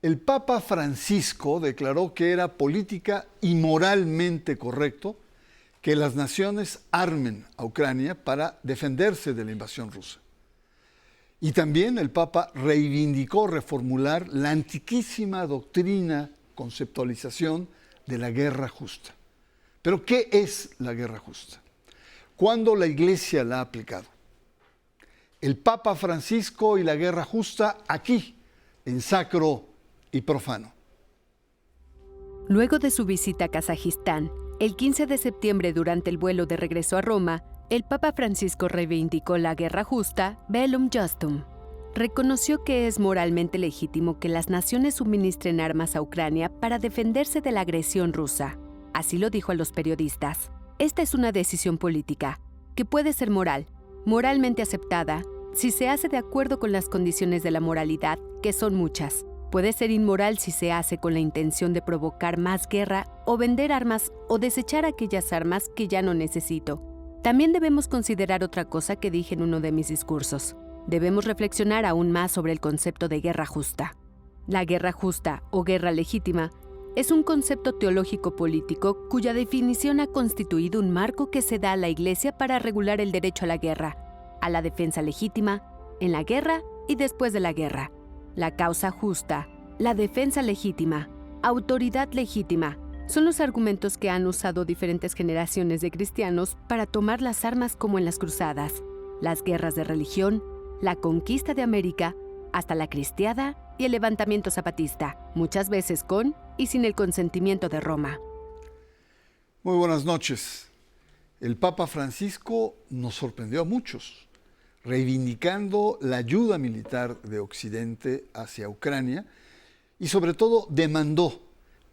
El Papa Francisco declaró que era política y moralmente correcto que las naciones armen a Ucrania para defenderse de la invasión rusa. Y también el Papa reivindicó reformular la antiquísima doctrina, conceptualización de la guerra justa. Pero, ¿qué es la guerra justa? ¿Cuándo la Iglesia la ha aplicado? El Papa Francisco y la guerra justa aquí, en Sacro y Profano. Luego de su visita a Kazajistán, el 15 de septiembre durante el vuelo de regreso a Roma, el Papa Francisco reivindicó la guerra justa, Bellum Justum. Reconoció que es moralmente legítimo que las naciones suministren armas a Ucrania para defenderse de la agresión rusa. Así lo dijo a los periodistas. Esta es una decisión política, que puede ser moralmente aceptada, si se hace de acuerdo con las condiciones de la moralidad, que son muchas. Puede ser inmoral si se hace con la intención de provocar más guerra o vender armas o desechar aquellas armas que ya no necesito. También debemos considerar otra cosa que dije en uno de mis discursos. Debemos reflexionar aún más sobre el concepto de guerra justa. La guerra justa o guerra legítima es un concepto teológico político cuya definición ha constituido un marco que se da a la Iglesia para regular el derecho a la guerra, a la defensa legítima, en la guerra y después de la guerra. La causa justa, la defensa legítima, autoridad legítima, son los argumentos que han usado diferentes generaciones de cristianos para tomar las armas como en las cruzadas, las guerras de religión, la conquista de América, hasta la cristiada y el levantamiento zapatista, muchas veces con y sin el consentimiento de Roma. Muy buenas noches. El Papa Francisco nos sorprendió a muchos, reivindicando la ayuda militar de Occidente hacia Ucrania y sobre todo demandó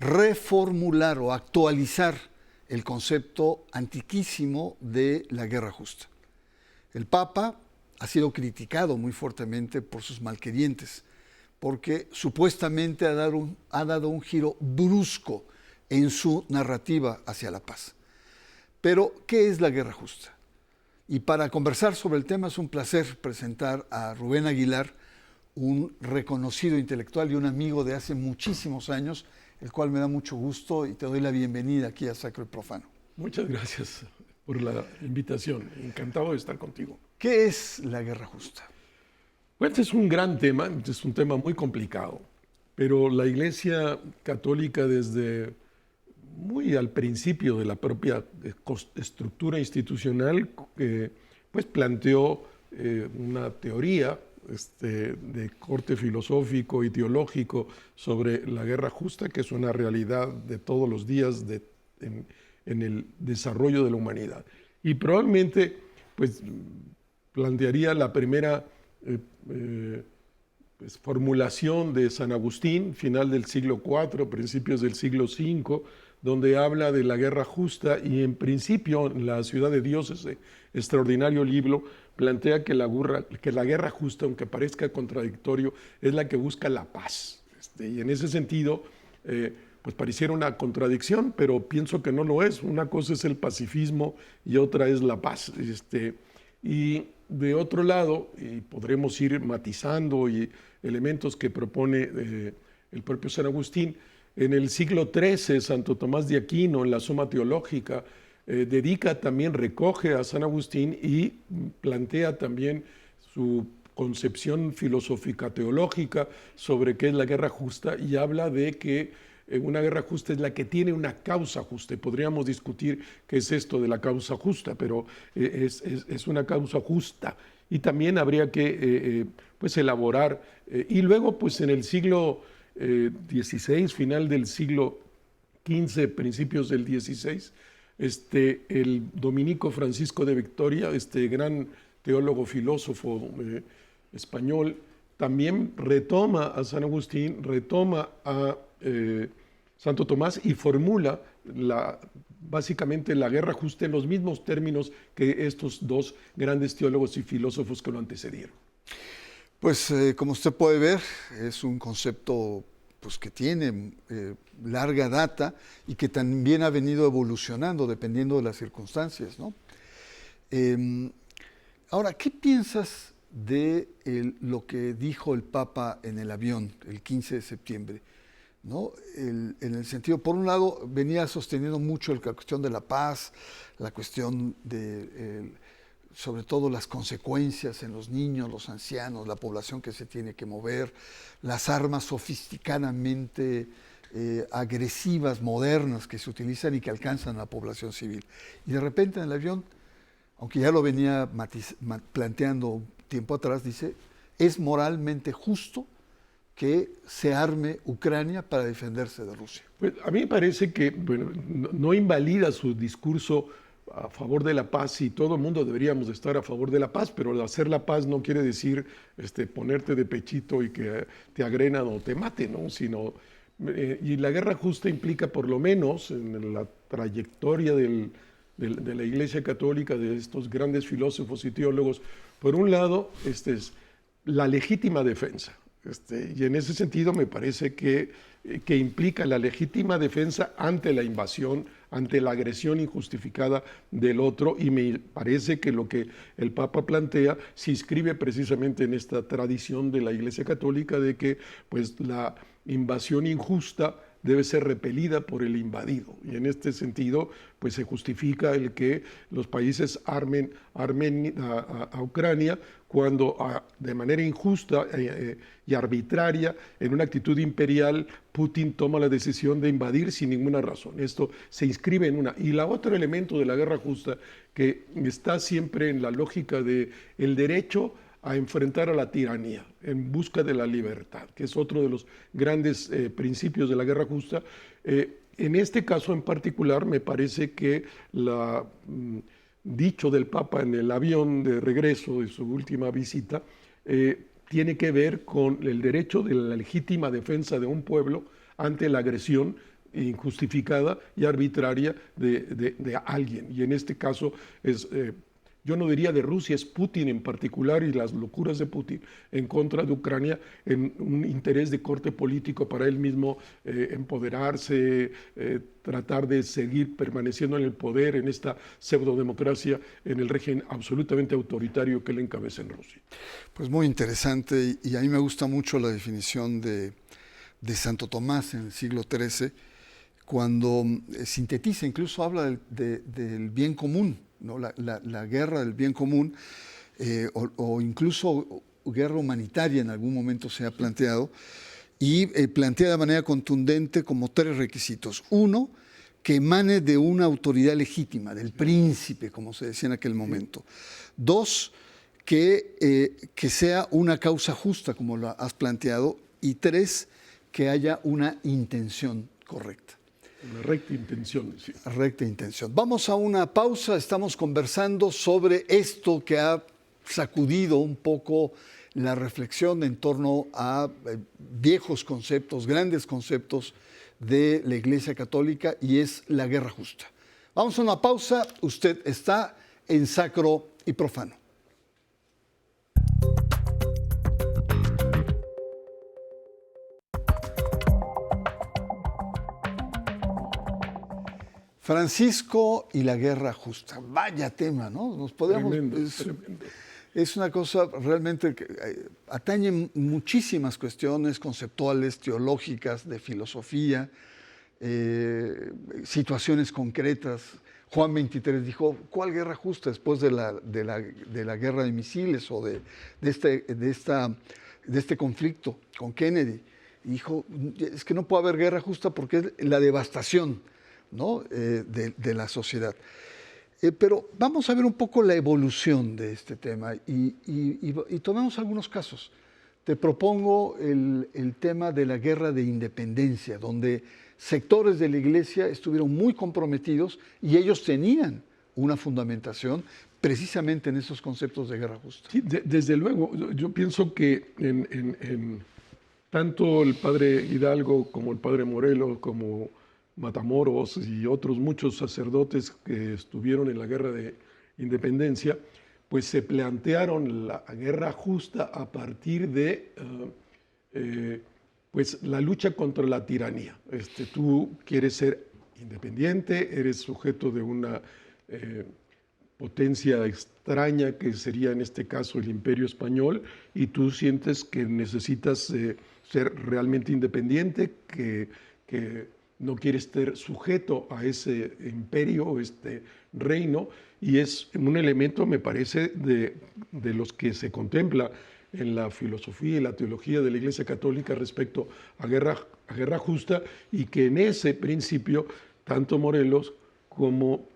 reformular o actualizar el concepto antiquísimo de la guerra justa. El Papa ha sido criticado muy fuertemente por sus malquerientes, porque supuestamente ha dado un giro brusco en su narrativa hacia la paz. Pero, ¿qué es la guerra justa? Y para conversar sobre el tema es un placer presentar a Rubén Aguilar, un reconocido intelectual y un amigo de hace muchísimos años, el cual me da mucho gusto y te doy la bienvenida aquí a Sacro y Profano. Muchas gracias por la invitación. Encantado de estar contigo. ¿Qué es la guerra justa? Bueno, este es un gran tema, es un tema muy complicado, pero la Iglesia Católica desde muy al principio de la propia estructura institucional, pues planteó una teoría de corte filosófico y teológico sobre la guerra justa, que es una realidad de todos los días en el desarrollo de la humanidad. Y probablemente pues, plantearía la primera pues, formulación de San Agustín, final del siglo IV, principios del siglo V, donde habla de la guerra justa y en principio en La ciudad de Dios, ese extraordinario libro, plantea que la guerra justa, aunque parezca contradictorio, es la que busca la paz. Y en ese sentido, pues pareciera una contradicción, pero pienso que no lo es. Una cosa es el pacifismo y otra es la paz. Y de otro lado, y podremos ir matizando y elementos que propone el propio San Agustín, en el siglo XIII, Santo Tomás de Aquino, en la Suma Teológica, recoge a San Agustín y plantea también su concepción filosófica teológica sobre qué es la guerra justa y habla de que una guerra justa es la que tiene una causa justa. Podríamos discutir qué es esto de la causa justa, pero es una causa justa. Y también habría que pues elaborar. Y luego, pues en el siglo XVI, final del siglo XV, principios del XVI, el dominico Francisco de Victoria, gran teólogo, filósofo español, también retoma a San Agustín, retoma a Santo Tomás y formula básicamente la guerra justa en los mismos términos que estos dos grandes teólogos y filósofos que lo antecedieron. Pues como usted puede ver, es un concepto pues, que tiene larga data y que también ha venido evolucionando dependiendo de las circunstancias, ¿no? Ahora, ¿qué piensas de lo que dijo el Papa en el avión el 15 de septiembre. ¿No? En el sentido, por un lado, venía sosteniendo mucho la cuestión de la paz, la cuestión de, sobre todo, las consecuencias en los niños, los ancianos, la población que se tiene que mover, las armas sofisticadamente agresivas, modernas, que se utilizan y que alcanzan a la población civil. Y de repente en el avión, aunque ya lo venía planteando un tiempo atrás, dice, es moralmente justo que se arme Ucrania para defenderse de Rusia. Pues a mí me parece que bueno, no invalida su discurso a favor de la paz y todo el mundo deberíamos estar a favor de la paz, pero hacer la paz no quiere decir ponerte de pechito y que te agredan o te maten, ¿no? Sino, y la guerra justa implica por lo menos en la trayectoria de la Iglesia Católica, de estos grandes filósofos y teólogos, por un lado, es la legítima defensa. Y en ese sentido me parece que implica la legítima defensa ante la invasión, ante la agresión injustificada del otro, y me parece que lo que el Papa plantea se inscribe precisamente en esta tradición de la Iglesia Católica de que pues, la invasión injusta debe ser repelida por el invadido. Y en este sentido, pues se justifica el que los países armen a Ucrania cuando de manera injusta y arbitraria, en una actitud imperial, Putin toma la decisión de invadir sin ninguna razón. Esto se inscribe en una. Y el otro elemento de la guerra justa, que está siempre en la lógica del derecho a enfrentar a la tiranía en busca de la libertad, que es otro de los grandes principios de la guerra justa. En este caso en particular me parece que dicho del Papa en el avión de regreso de su última visita tiene que ver con el derecho de la legítima defensa de un pueblo ante la agresión injustificada y arbitraria de alguien. Y en este caso es... yo no diría de Rusia, es Putin en particular y las locuras de Putin en contra de Ucrania en un interés de corte político para él mismo empoderarse, tratar de seguir permaneciendo en el poder en esta pseudodemocracia, en el régimen absolutamente autoritario que él encabeza en Rusia. Pues muy interesante y a mí me gusta mucho la definición de Santo Tomás en el siglo XIII, cuando sintetiza, incluso habla del bien común, ¿no? La guerra del bien común, o incluso guerra humanitaria en algún momento se ha planteado, y plantea de manera contundente como 3 requisitos. Uno, que emane de una autoridad legítima, del príncipe, como se decía en aquel momento. 2, que sea una causa justa, como lo has planteado. Y 3, que haya una intención correcta. Una recta intención. Sí. Recta intención. Vamos a una pausa. Estamos conversando sobre esto que ha sacudido un poco la reflexión en torno a viejos conceptos, grandes conceptos de la Iglesia Católica, y es la guerra justa. Vamos a una pausa. Usted está en Sacro y Profano. Francisco y la guerra justa. Vaya tema, ¿no? Nos podemos. Tremendo, tremendo. Es una cosa realmente que atañe muchísimas cuestiones conceptuales, teológicas, de filosofía, situaciones concretas. Juan 23 dijo, ¿cuál guerra justa después de la guerra de misiles o de este conflicto con Kennedy? Y dijo, es que no puede haber guerra justa porque es la devastación, ¿no? de la sociedad. Pero vamos a ver un poco la evolución de este tema y tomemos algunos casos. Te propongo el tema de la guerra de independencia, donde sectores de la Iglesia estuvieron muy comprometidos y ellos tenían una fundamentación precisamente en esos conceptos de guerra justa. Sí, desde luego, yo pienso que tanto el padre Hidalgo como el padre Morelos, como Matamoros y otros muchos sacerdotes que estuvieron en la guerra de independencia, pues se plantearon la guerra justa a partir de pues la lucha contra la tiranía. Tú quieres ser independiente, eres sujeto de una potencia extraña que sería en este caso el Imperio Español, y tú sientes que necesitas ser realmente independiente, que no quieres estar sujeto a ese imperio, este reino, y es un elemento, me parece, de los que se contempla en la filosofía y la teología de la Iglesia Católica respecto a guerra justa, y que en ese principio tanto Morelos como,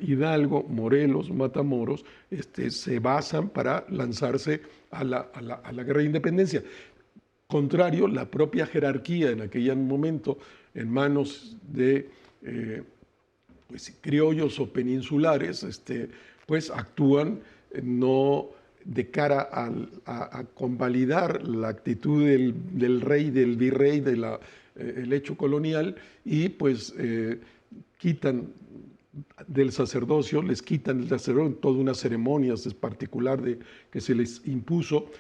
Hidalgo, Morelos, Matamoros, se basan para lanzarse a la guerra de independencia. Contrario, la propia jerarquía en aquel momento, en manos de pues, criollos o peninsulares, pues actúan no de cara a convalidar la actitud del rey, del virrey, el hecho colonial, y pues quitan del sacerdocio, les quitan el sacerdocio, toda una ceremonia particular que se les impuso,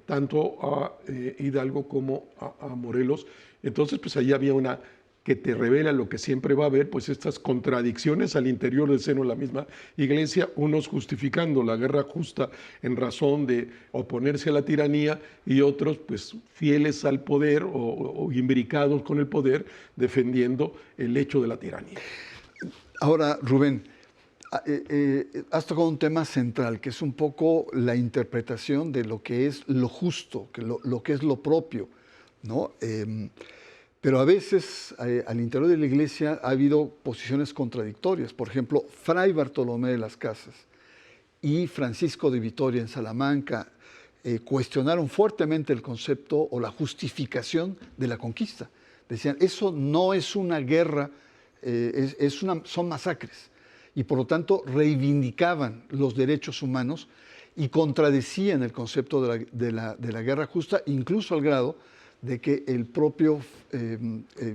tanto a Hidalgo como a Morelos. Entonces, pues ahí había una que te revela lo que siempre va a haber, pues estas contradicciones al interior del seno de la misma Iglesia, unos justificando la guerra justa en razón de oponerse a la tiranía, y otros pues fieles al poder o imbricados con el poder, defendiendo el hecho de la tiranía. Ahora, Rubén, has tocado un tema central, que es un poco la interpretación de lo que es lo justo, lo que es lo propio, ¿no? Pero a veces al interior de la Iglesia ha habido posiciones contradictorias. Por ejemplo, Fray Bartolomé de las Casas y Francisco de Vitoria en Salamanca cuestionaron fuertemente el concepto o la justificación de la conquista. Decían, eso no es una guerra, son masacres, y por lo tanto reivindicaban los derechos humanos y contradecían el concepto de la guerra justa, incluso al grado de que el propio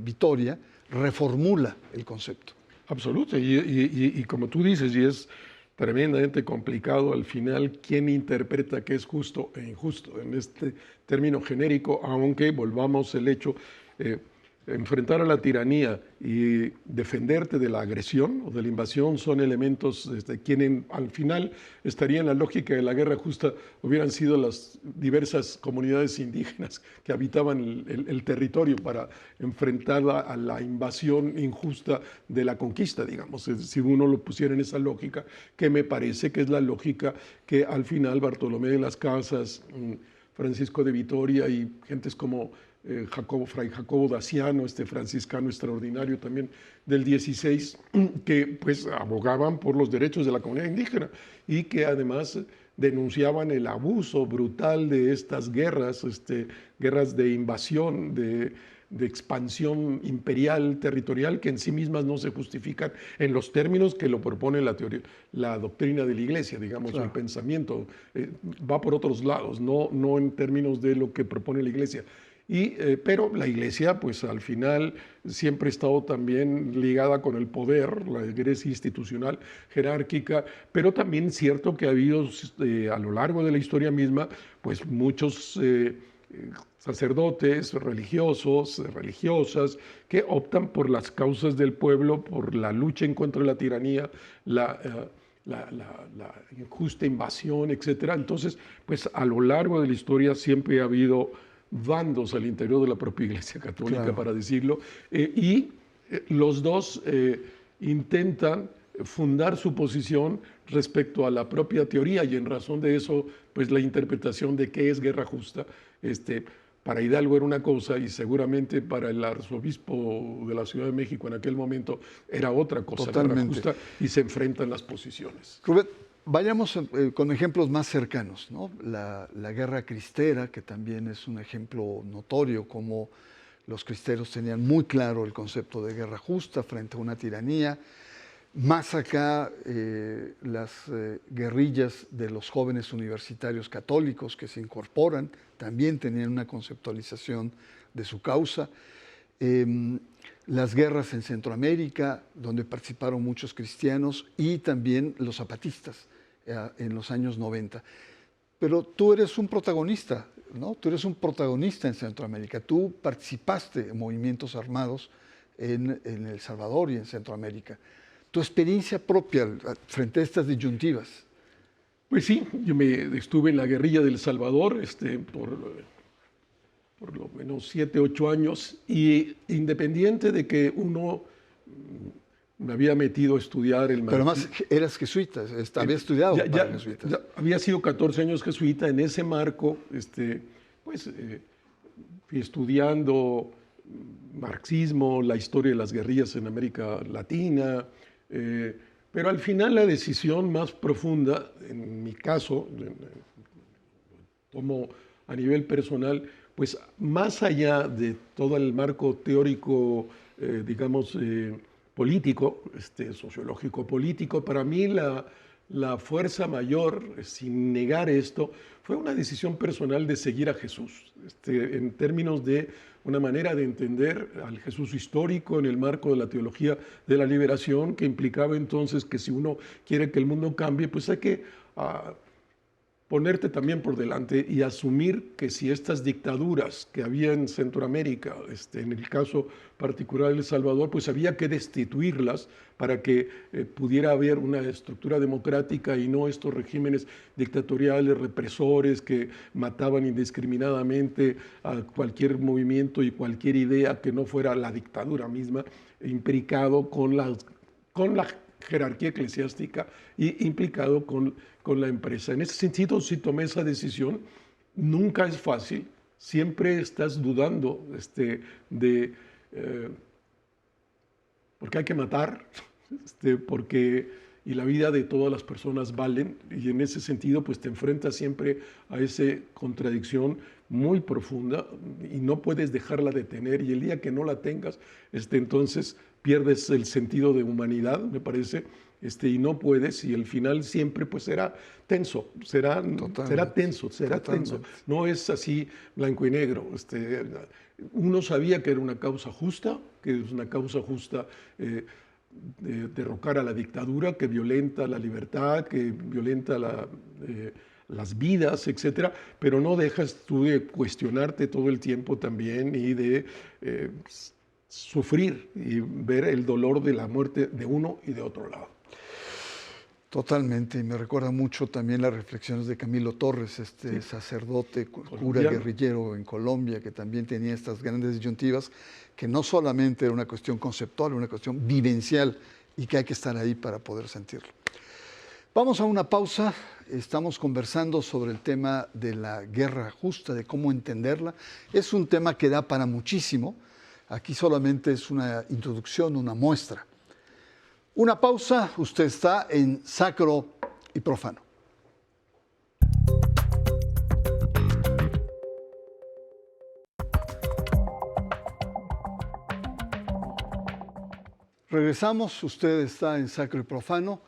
Vitoria reformula el concepto. Absoluto, y como tú dices, y es tremendamente complicado al final quién interpreta qué es justo e injusto en este término genérico, aunque volvamos el hecho, enfrentar a la tiranía y defenderte de la agresión o de la invasión son elementos quienes al final estarían en la lógica de la guerra justa, hubieran sido las diversas comunidades indígenas que habitaban el territorio para enfrentar a la invasión injusta de la conquista, digamos, si uno lo pusiera en esa lógica, que me parece que es la lógica que al final Bartolomé de las Casas, Francisco de Vitoria y gentes como Fray Jacobo Daciano, franciscano extraordinario también del 16, que pues abogaban por los derechos de la comunidad indígena y que además denunciaban el abuso brutal de estas guerras, guerras de invasión, de expansión imperial, territorial, que en sí mismas no se justifican en los términos que lo propone la doctrina de la Iglesia, digamos, claro. El pensamiento va por otros lados, no en términos de lo que propone la Iglesia. Pero la Iglesia, pues al final, siempre ha estado también ligada con el poder, la Iglesia institucional, jerárquica, pero también es cierto que ha habido a lo largo de la historia misma, pues muchos sacerdotes, religiosos, religiosas, que optan por las causas del pueblo, por la lucha en contra de la tiranía, la injusta invasión, etc. Entonces, pues a lo largo de la historia siempre ha habido bandos al interior de la propia Iglesia Católica, claro, para decirlo, y los dos intentan fundar su posición respecto a la propia teoría, y en razón de eso, pues la interpretación de qué es guerra justa, para Hidalgo era una cosa y seguramente para el arzobispo de la Ciudad de México en aquel momento era otra cosa. Totalmente. Guerra justa, y se enfrentan las posiciones. Rubén, vayamos con ejemplos más cercanos, ¿no? La guerra cristera, que también es un ejemplo notorio, como los cristeros tenían muy claro el concepto de guerra justa frente a una tiranía. Más acá, las guerrillas de los jóvenes universitarios católicos que se incorporan también tenían una conceptualización de su causa. Las guerras en Centroamérica, donde participaron muchos cristianos, y también los zapatistas en los años 90. Pero tú eres un protagonista, ¿no? Tú eres un protagonista en Centroamérica. Tú participaste en movimientos armados en El Salvador y en Centroamérica. tu experiencia propia frente a estas disyuntivas. Pues sí, yo estuve en la guerrilla del Salvador por lo menos 7, 8 años, y independiente de que uno me había metido a estudiar el Pero además eras jesuita, había estudiado para jesuitas. Había sido 14 años jesuita. En ese marco, fui estudiando marxismo, la historia de las guerrillas en América Latina, pero al final la decisión más profunda, en mi caso, tomo a nivel personal, pues más allá de todo el marco teórico, político, sociológico político, para mí la fuerza mayor, sin negar esto, fue una decisión personal de seguir a Jesús, en términos de una manera de entender al Jesús histórico en el marco de la teología de la liberación, que implicaba entonces que si uno quiere que el mundo cambie, pues hay que ponerte también por delante y asumir que si estas dictaduras que había en Centroamérica, en el caso particular de El Salvador, pues había que destituirlas para que pudiera haber una estructura democrática y no estos regímenes dictatoriales, represores que mataban indiscriminadamente a cualquier movimiento y cualquier idea que no fuera la dictadura misma, implicado con la jerarquía eclesiástica y implicado con la empresa. En ese sentido, si tomé esa decisión, nunca es fácil, siempre estás dudando porque hay que matar, y la vida de todas las personas valen, y en ese sentido pues te enfrentas siempre a esa contradicción muy profunda y no puedes dejarla de tener, y el día que no la tengas, entonces pierdes el sentido de humanidad, me parece, y no puedes, y el final siempre pues será tenso, será tenso. No es así blanco y negro. Uno sabía que era una causa justa, derrocar a la dictadura, que violenta la libertad, que violenta las vidas, etcétera, pero no dejas tú de cuestionarte todo el tiempo también y de sufrir y ver el dolor de la muerte de uno y de otro lado. Totalmente, y me recuerda mucho también las reflexiones de Camilo Torres, sacerdote, cura guerrillero en Colombia, que también tenía estas grandes disyuntivas, que no solamente era una cuestión conceptual, era una cuestión vivencial, y que hay que estar ahí para poder sentirlo. Vamos a una pausa. Estamos conversando sobre el tema de la guerra justa, de cómo entenderla. Es un tema que da para muchísimo. Aquí solamente es una introducción, una muestra. Una pausa, usted está en Sacro y Profano. Regresamos, usted está en Sacro y Profano.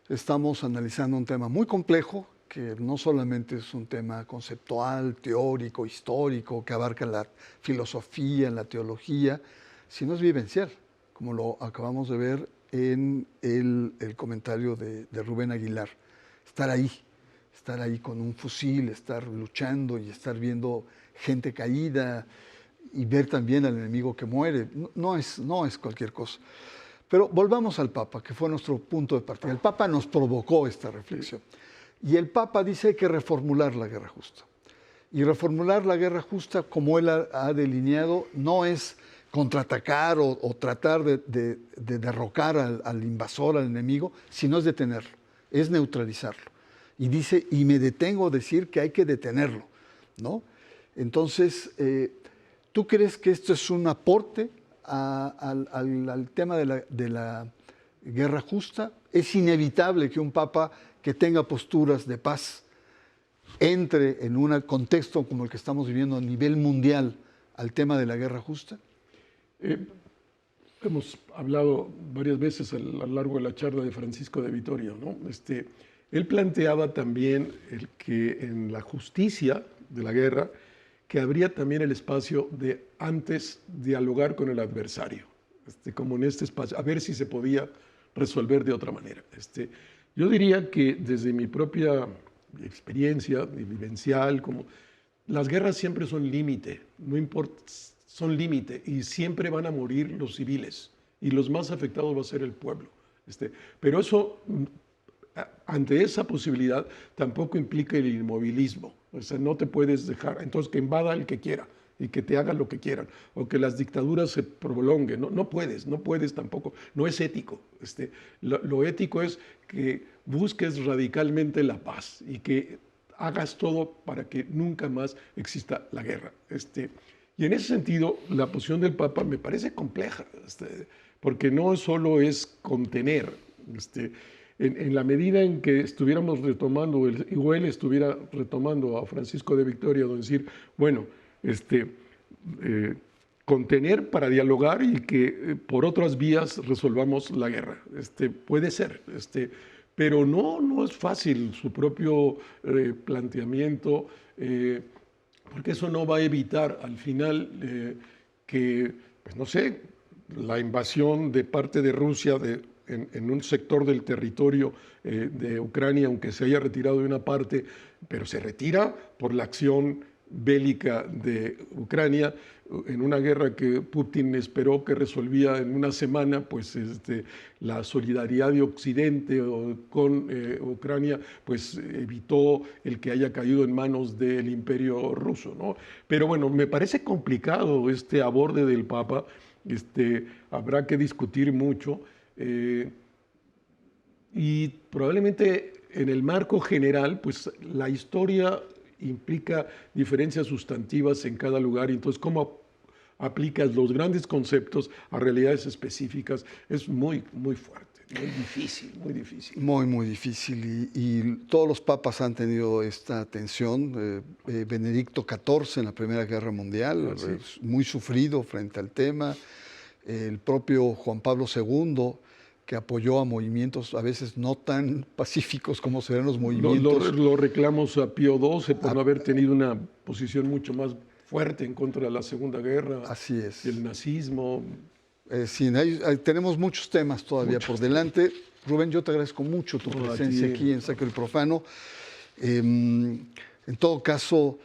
Estamos analizando un tema muy complejo, que no solamente es un tema conceptual, teórico, histórico, que abarca la filosofía, la teología, sino es vivencial, como lo acabamos de ver en el comentario de Rubén Aguilar. Estar ahí con un fusil, estar luchando y estar viendo gente caída y ver también al enemigo que muere, no es cualquier cosa. Pero volvamos al Papa, que fue nuestro punto de partida. El Papa nos provocó esta reflexión. Y el Papa dice que hay que reformular la guerra justa. Y reformular la guerra justa, como él ha delineado, no es contraatacar o tratar de derrocar al invasor, al enemigo, sino es detenerlo, es neutralizarlo. Y dice, y me detengo a decir que hay que detenerlo, ¿no? Entonces, ¿tú crees que esto es un aporte al tema de la guerra justa? ¿Es inevitable que un papa que tenga posturas de paz entre en un contexto como el que estamos viviendo a nivel mundial al tema de la guerra justa? Hemos hablado varias veces a lo largo de la charla de Francisco de Vitoria, ¿no? Él planteaba también que en la justicia de la guerra, que habría también el espacio de antes dialogar con el adversario, como en este espacio, a ver si se podía resolver de otra manera. Yo diría que desde mi propia experiencia vivencial, como las guerras siempre son límite, no importa, son límite y siempre van a morir los civiles y los más afectados va a ser el pueblo. Pero eso, ante esa posibilidad, tampoco implica el inmovilismo. O sea, no te puedes dejar. Entonces, que invada el que quiera y que te hagan lo que quieran, o que las dictaduras se prolonguen. No puedes tampoco, no es ético. Lo ético es que busques radicalmente la paz y que hagas todo para que nunca más exista la guerra. Y en ese sentido, la posición del Papa me parece compleja, porque no solo es contener. En la medida en que estuviéramos retomando, o él estuviera retomando a Francisco de Vitoria, decir, bueno, contener para dialogar y que por otras vías resolvamos la guerra. Puede ser, pero no es fácil su propio planteamiento, porque eso no va a evitar al final que, pues no sé, la invasión de parte de Rusia en un sector del territorio de Ucrania, aunque se haya retirado de una parte, pero se retira por la acción bélica de Ucrania, en una guerra que Putin esperó que resolvía en una semana, pues la solidaridad de Occidente con Ucrania pues evitó el que haya caído en manos del Imperio ruso, ¿no? Pero bueno, me parece complicado este aborde del Papa, habrá que discutir mucho, y probablemente en el marco general, pues la historia implica diferencias sustantivas en cada lugar, y entonces cómo aplicas los grandes conceptos a realidades específicas es muy, muy fuerte, muy difícil, muy difícil. Muy, muy difícil, y todos los papas han tenido esta tensión. Benedicto XIV en la Primera Guerra Mundial, muy sufrido frente al tema. El propio Juan Pablo II, que apoyó a movimientos a veces no tan pacíficos como serán los movimientos. Lo reclamos a Pío XII por no haber tenido una posición mucho más fuerte en contra de la Segunda Guerra. Así es. El nazismo. Sí, tenemos muchos temas todavía por delante. Rubén, yo te agradezco mucho tu presencia aquí en Sacro y Profano. En todo caso,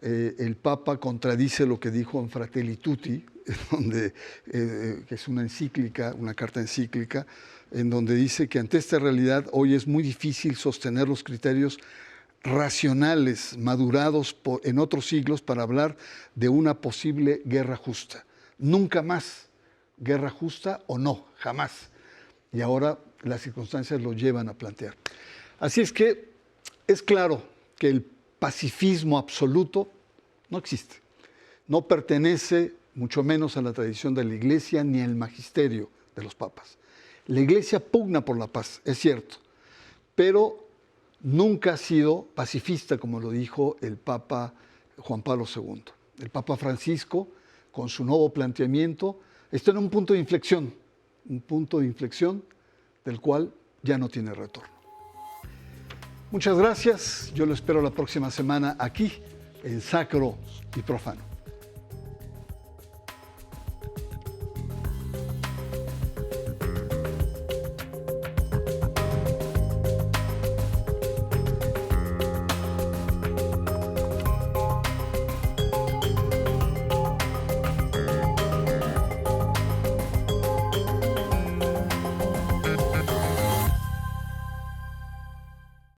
el Papa contradice lo que dijo en Fratelli Tutti, que es una encíclica, una carta encíclica, en donde dice que ante esta realidad hoy es muy difícil sostener los criterios racionales madurados en otros siglos para hablar de una posible guerra justa. Nunca más guerra justa o no, jamás. Y ahora las circunstancias lo llevan a plantear. Así es que es claro que el pacifismo absoluto no existe. No pertenece mucho menos a la tradición de la Iglesia ni al magisterio de los papas. La Iglesia pugna por la paz, es cierto, pero nunca ha sido pacifista, como lo dijo el Papa Juan Pablo II. El Papa Francisco, con su nuevo planteamiento, está en un punto de inflexión del cual ya no tiene retorno. Muchas gracias, yo lo espero la próxima semana aquí en Sacro y Profano.